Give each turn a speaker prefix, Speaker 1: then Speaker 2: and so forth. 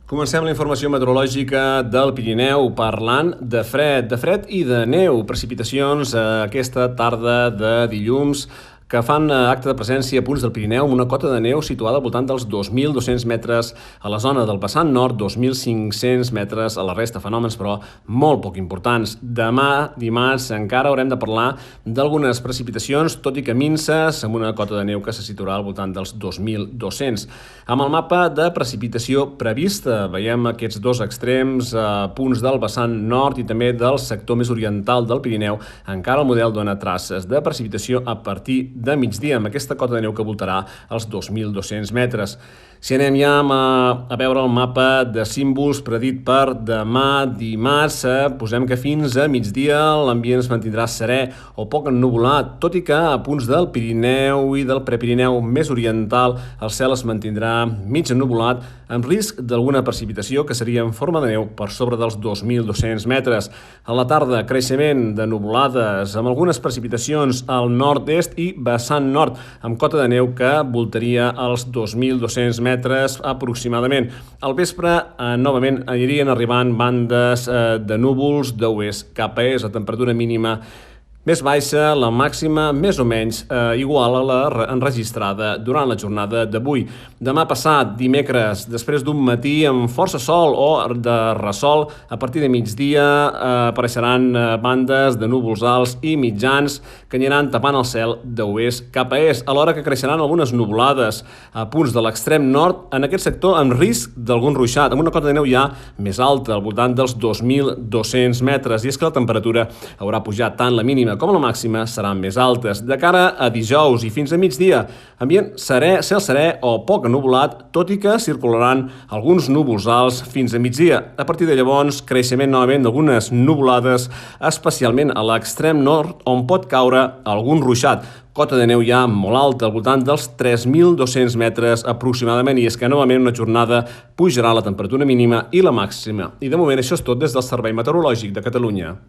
Speaker 1: Comencem la informació meteorològica del Pirineu parlant de fred i de neu. Precipitacions aquesta tarda de dilluns que fan acte de presència a punts del Pirineu amb una cota de neu situada al voltant dels 2.200 metres a la zona del vessant nord, 2.500 metres a la resta. Fenòmens, però, molt poc importants. Demà, dimarts, encara haurem de parlar d'algunes precipitacions, tot i que minses, amb una cota de neu que se situarà al voltant dels 2.200. Amb el mapa de precipitació prevista, veiem aquests dos extrems, punts del vessant nord i també del sector més oriental del Pirineu. Encara el model dona traces de precipitació a partir de migdia, amb aquesta cota de neu que voltarà els 2.200 metres. Si anem ja a veure el mapa de símbols predit per demà dimarts, posem que fins a migdia l'ambient es mantindrà serè o poc ennuvolat, tot i que a punts del Pirineu i del Prepirineu més oriental el cel es mantindrà mig ennuvolat, amb risc d'alguna precipitació que seria en forma de neu per sobre dels 2.200 metres. A la tarda, creixement de nuvolades, amb algunes precipitacions al nord-est i vessant nord, amb cota de neu que voltaria els 2.200 metres aproximadament. Al vespre, novament, anirien arribant bandes de núvols d'oest cap a est, la temperatura mínima més baixa, la màxima més o menys igual a la enregistrada durant la jornada d'avui. Demà passat, dimecres, després d'un matí amb força sol o de ressol, a partir de migdia apareixeran bandes de núvols alts i mitjans que aniran tapant el cel d'oest cap a est, alhora que creixeran algunes nuvolades a punts de l'extrem nord, en aquest sector amb risc d'algun ruixat, amb una cota de neu ja més alta, al voltant dels 2.200 metres, i és que la temperatura haurà pujat tant la mínima com la màxima seran més altes. De cara a dijous i fins a migdia, ambient serè, cel serè o poc ennuvolat, tot i que circularan alguns núvols alts fins a migdia. A partir de llavors, creixement novament d'algunes nuvolades, especialment a l'extrem nord, on pot caure algun ruixat. Cota de neu ja molt alta, al voltant dels 3.200 metres aproximadament, i és que novament una jornada pujarà la temperatura mínima i la màxima. I de moment això és tot des del Servei Meteorològic de Catalunya.